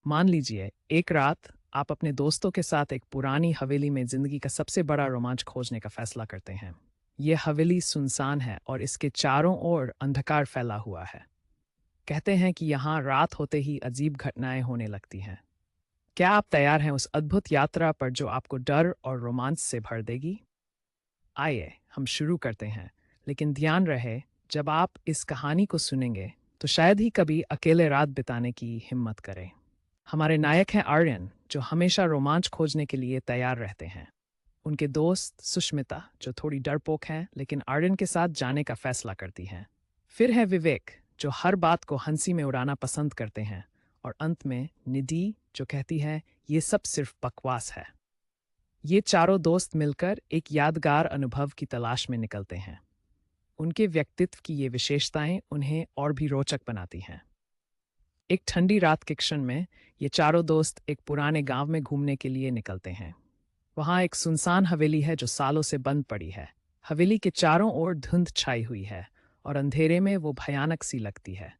मान लीजिए, एक रात आप अपने दोस्तों के साथ एक पुरानी हवेली में जिंदगी का सबसे बड़ा रोमांच खोजने का फैसला करते हैं। ये हवेली सुनसान है और इसके चारों ओर अंधकार फैला हुआ है। कहते हैं कि यहाँ रात होते ही अजीब घटनाएं होने लगती हैं। क्या आप तैयार हैं उस अद्भुत यात्रा पर जो आपको डर और रोमांच से भर देगी? आइए, हम शुरू करते हैं। लेकिन ध्यान रहे, जब आप इस कहानी को सुनेंगे, तो शायद ही कभी अकेले रात बिताने की हिम्मत करें। हमारे नायक हैं आर्यन, जो हमेशा रोमांच खोजने के लिए तैयार रहते हैं। उनके दोस्त सुष्मिता, जो थोड़ी डरपोक हैं लेकिन आर्यन के साथ जाने का फैसला करती हैं। फिर है विवेक, जो हर बात को हंसी में उड़ाना पसंद करते हैं। और अंत में निधि, जो कहती है ये सब सिर्फ बकवास है। ये चारों दोस्त मिलकर एक यादगार अनुभव की तलाश में निकलते हैं। उनके व्यक्तित्व की ये विशेषताएं उन्हें और भी रोचक बनाती हैं। एक ठंडी रात के क्षण में ये चारों दोस्त एक पुराने गांव में घूमने के लिए निकलते हैं। वहां एक सुनसान हवेली है जो सालों से बंद पड़ी है। हवेली के चारों ओर धुंध छाई हुई है और अंधेरे में वो भयानक सी लगती है।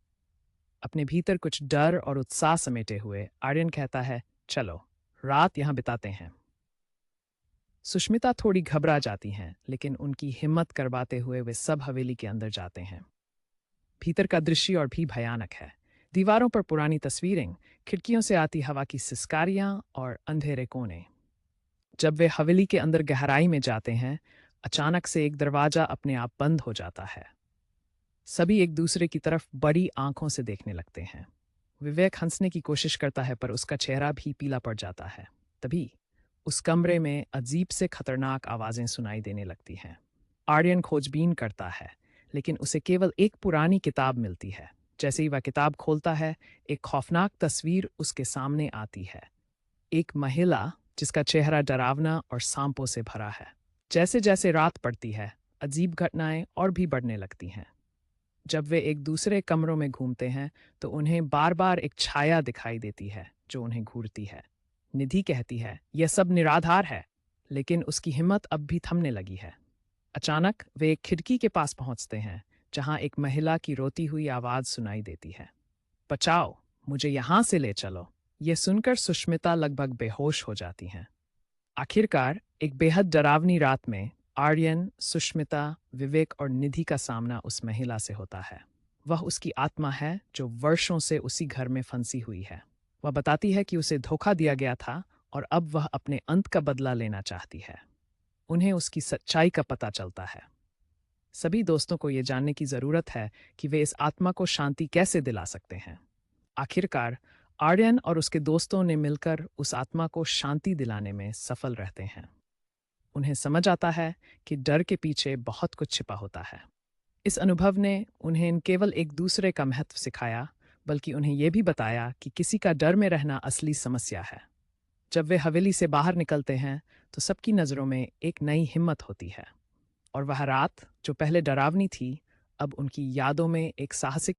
अपने भीतर कुछ डर और उत्साह समेटे हुए आर्यन कहता है, चलो रात यहां बिताते हैं। सुष्मिता थोड़ी घबरा जाती हैं, लेकिन उनकी हिम्मत करवाते हुए वे सब हवेली के अंदर जाते हैं। भीतर का दृश्य और भी भयानक है। दीवारों पर पुरानी तस्वीरें, खिड़कियों से आती हवा की सिसकारियां और अंधेरे कोने। जब वे हवेली के अंदर गहराई में जाते हैं, अचानक से एक दरवाजा अपने आप बंद हो जाता है। सभी एक दूसरे की तरफ बड़ी आंखों से देखने लगते हैं। विवेक हंसने की कोशिश करता है, पर उसका चेहरा भी पीला पड़ जाता है। तभी उस कमरे में अजीब से खतरनाक आवाजें सुनाई देने लगती हैं। आर्यन खोजबीन करता है, लेकिन उसे केवल एक पुरानी किताब मिलती है। जैसे ही वह किताब खोलता है, एक खौफनाक तस्वीर उसके सामने आती है। एक महिला जिसका चेहरा डरावना और सांपों से भरा है। जैसे जैसे रात पड़ती है, अजीब घटनाएं और भी बढ़ने लगती हैं। जब वे एक दूसरे कमरों में घूमते हैं, तो उन्हें बार बार एक छाया दिखाई देती है जो उन्हें घूरती है। निधि कहती है यह सब निराधार है, लेकिन उसकी हिम्मत अब भी थमने लगी है। अचानक वे एक खिड़की के पास पहुंचते हैं, जहां एक महिला की रोती हुई आवाज सुनाई देती है, बचाओ, मुझे यहां से ले चलो। यह सुनकर सुष्मिता लगभग बेहोश हो जाती हैं। आखिरकार एक बेहद डरावनी रात में आर्यन, सुष्मिता, विवेक और निधि का सामना उस महिला से होता है। वह उसकी आत्मा है जो वर्षों से उसी घर में फंसी हुई है। वह बताती है कि उसे धोखा दिया गया था और अब वह अपने अंत का बदला लेना चाहती है। उन्हें उसकी सच्चाई का पता चलता है। सभी दोस्तों को यह जानने की जरूरत है कि वे इस आत्मा को शांति कैसे दिला सकते हैं। आखिरकार आर्यन और उसके दोस्तों ने मिलकर उस आत्मा को शांति दिलाने में सफल रहते हैं। उन्हें समझ आता है कि डर के पीछे बहुत कुछ छिपा होता है। इस अनुभव ने उन्हें न केवल एक दूसरे का महत्व सिखाया, बल्कि उन्हें यह भी बताया कि किसी का डर में रहना असली समस्या है। जब वे हवेली से बाहर निकलते हैं, तो सबकी नज़रों में एक नई हिम्मत होती है। और वह रात, जो पहले डरावनी थी, अब उनकी यादों में एक साहसिक